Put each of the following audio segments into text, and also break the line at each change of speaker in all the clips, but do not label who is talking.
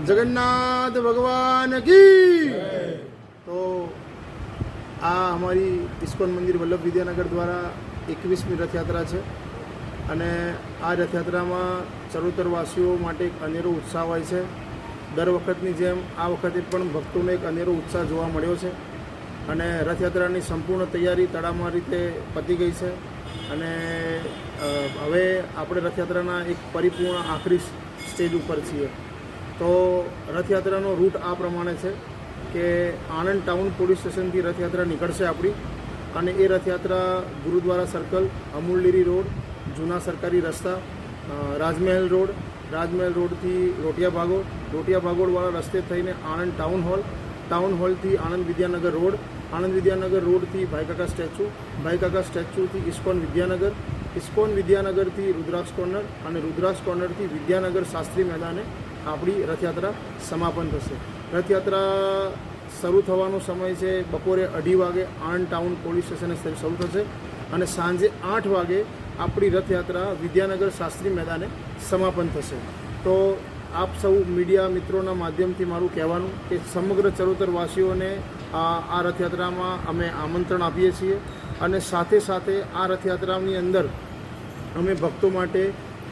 जगन्नाथ भगवान की। तो आ हमारी इस्कॉन मंदिर वल्लभ विद्यानगर द्वारा 21મી रथयात्रा है અને આ રથયાત્રામાં ચરોતરવાસીઓ માટે એક અનેરો ઉત્સાહ હોય છે। દર વખતની જેમ આ વખતે પણ ભક્તોને એક અનેરો ઉત્સાહ જોવા મળ્યો છે અને રથયાત્રાની સંપૂર્ણ તૈયારી તડામાર રીતે પતી ગઈ છે અને હવે આપણે રથયાત્રાના એક પરિપૂર્ણ આખરી સ્ટેજ ઉપર છીએ। તો રથયાત્રાનો રૂટ આ પ્રમાણે છે કે આણંદ ટાઉન પોલીસ સ્ટેશનથી રથયાત્રા નીકળશે આપણી અને એ Rathyatra Gurudwara circle, Amul dairy road, જૂના સરકારી રસ્તા, રાજમહેલ રોડથી રોટિયા ભાગોળવાળા રસ્તે થઈને આણંદ ટાઉન હોલથી આણંદ વિદ્યાનગર રોડથી ભાઈકાકા સ્ટેચ્યુથી ઇસ્કોન વિદ્યાનગરથી રુદ્રાક્ષ કોર્નર અને રુદ્રાક્ષ કોર્નરથી વિદ્યાનગર શાસ્ત્રી મેદાને આપણી રથયાત્રા સમાપન થશે। રથયાત્રા શરૂ થવાનો સમય છે બપોરે 2:30 વાગે આણંદ ટાઉન પોલીસ સ્ટેશને શરૂ થશે અને સાંજે 8 વાગે આપણી રથયાત્રા વિદ્યાનગર શાસ્ત્રી મેદાને સમાપન થશે। તો આપ સૌ મીડિયા મિત્રોના માધ્યમથી મારું કહેવાનું કે સમગ્ર ચરોતરવાસીઓને આ રથયાત્રામાં અમે આમંત્રણ આપીએ છીએ અને સાથે સાથે આ રથયાત્રાની અંદર અમે ભક્તો માટે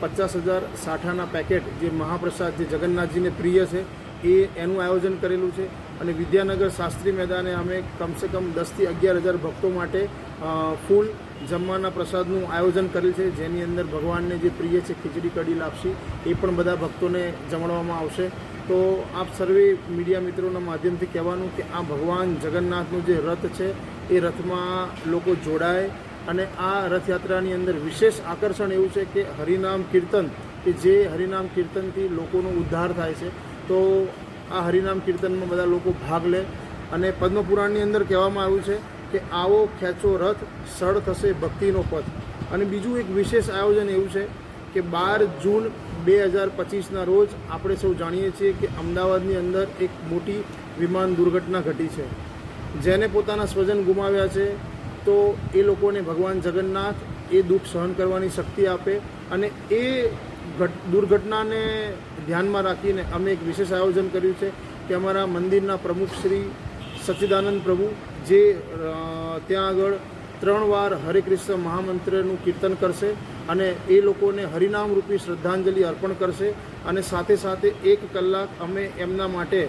50,000 સાઠાના પેકેટ જે મહાપ્રસાદ જે જગન્નાથજીને પ્રિય છે એનું આયોજન કરેલું છે અને વિદ્યાનગર શાસ્ત્રી મેદાને અમે કમસે કમ 10,000 થી 11,000 ભક્તો માટે ફૂલ જમવાના પ્રસાદનું આયોજન કરેલ છે, જેની અંદર ભગવાનને જે પ્રિય છે ખીચડી કઢી લાપસી એ પણ બધા ભક્તોને જમાડવામાં આવશે। તો આપ સર્વે મીડિયા મિત્રોના માધ્યમથી કહેવાનું કે આ ભગવાન જગન્નાથનો જે રથ છે એ રથમાં લોકો જોડાય અને આ રથયાત્રાની અંદર વિશેષ આકર્ષણ એવું છે કે હરિનામ કીર્તન કે જે હરિનામ કીર્તનથી લોકોનો ઉદ્ધાર થાય છે। તો આ હરિનામ કીર્તનમાં બધા લોકો ભાગ લે અને પદ્મપુરાણની અંદર કહેવામાં આવ્યું છે કે આવો ખેંચો રથ સળ થશે ભક્તિનો પથ। અને બીજું એક વિશેષ આયોજન એવું છે કે 12 જૂન 2025ના રોજ આપણે સૌ જાણીએ છીએ કે અમદાવાદની અંદર એક મોટી વિમાન દુર્ઘટના ઘટી છે, જેને પોતાના સ્વજન ગુમાવ્યા છે। તો એ લોકોને ભગવાન જગન્નાથ એ દુઃખ સહન કરવાની શક્તિ આપે અને એ દુર્ઘટનાને ધ્યાનમાં રાખીને અમે એક વિશેષ આયોજન કર્યું છે કે અમારા મંદિરના પ્રમુખ શ્રી સચ્ચિદાનંદ પ્રભુ જે ત્યાં આગળ 3 વાર હરે કૃષ્ણ મહામંત્રનું કીર્તન કરશે અને એ લોકોને હરિનામ રૂપી શ્રદ્ધાંજલિ અર્પણ કરશે અને સાથે સાથે 1 કલાક અમે એમના માટે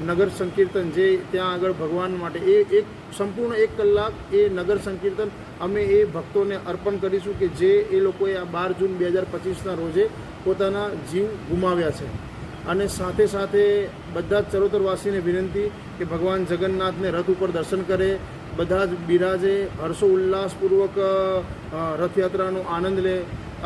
નગર સંકીર્તન જે ત્યાં આગળ ભગવાન માટે એક સંપૂર્ણ 1 કલાક એ નગર સંકીર્તન અમે એ ભક્તોને અર્પણ કરીશું કે જે એ લોકોએ આ 12 જૂન 2025ના રોજે પોતાના જીવ ગુમાવ્યા છે। અને સાથે સાથે બધા જ ચરોતરવાસીને વિનંતી કે ભગવાન જગન્નાથને રથ ઉપર દર્શન કરે, બધા જ બિરાજે, હર્ષો ઉલ્લાસપૂર્વક રથયાત્રાનો આનંદ લે।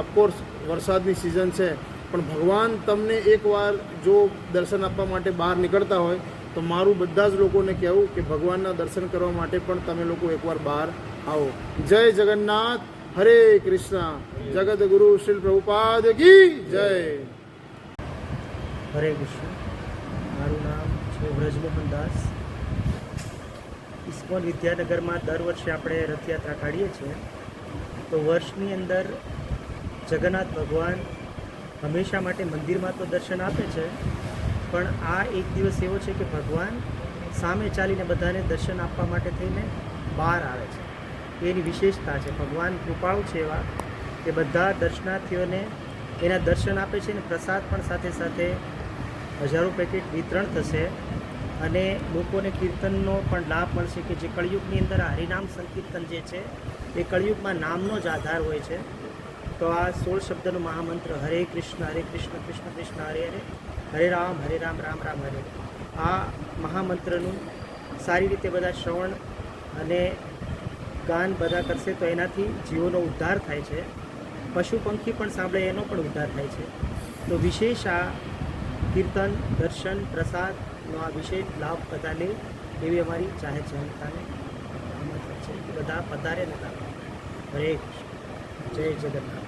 ઓફકોર્સ વરસાદની સિઝન છે પણ ભગવાન તમને એકવાર જો દર્શન આપવા માટે બહાર નીકળતા હોય તો મારું બધા જ લોકોને કહેવું કે ભગવાનના દર્શન કરવા માટે પણ તમે લોકો એકવાર બહાર આવો। જય જગન્નાથ, હરે કૃષ્ણ, જગદગુરુ શ્રી પ્રભુપાદ કી જય।
હરે કૃષ્ણ। મારું નામ છે વ્રજમોહન દાસ। ઇસ્કોન વિદ્યાનગરમાં દર વર્ષે આપણે રથયાત્રા કાઢીએ છીએ। તો વર્ષની અંદર જગન્નાથ ભગવાન હંમેશા માટે મંદિરમાં તો દર્શન આપે છે, પણ આ એક દિવસ એવો છે કે ભગવાન સામે ચાલીને બધાને દર્શન આપવા માટે થઈને બહાર આવે છે। એની વિશેષતા છે, ભગવાન કૃપાળુ છે એવા કે બધા દર્શનાર્થીઓને એના દર્શન આપે છે અને પ્રસાદ પણ સાથે સાથે હજારો પેકેટ વિતરણ થશે અને લોકોને કીર્તનનો પણ લાભ મળશે કે જે કળિયુગની અંદર આ હરિનામ સંકીર્તન જે છે એ કળિયુગમાં નામનો જ આધાર હોય છે। તો આ 16 શબ્દનો મહામંત્ર હરે કૃષ્ણ કૃષ્ણ કૃષ્ણ હરે હરે, હરે રામ રામ રામ હરે, આ મહામંત્રનું સારી રીતે બધા શ્રવણ અને ગાન બધા કરશે તો એનાથી જીવોનો ઉદ્ધાર થાય છે। પશુ પંખી પણ સાંભળે એનો પણ ઉદ્ધાર થાય છે। તો વિશેષ આ કીર્તન, દર્શન, પ્રસાદનો આ વિશેષ લાભ બધા લે એવી અમારી જાહેર જનતાને આમંત્રણ છે કે બધા પધારે ને લાભ। હરે કૃષ્ણ, જય જગન્નાથ।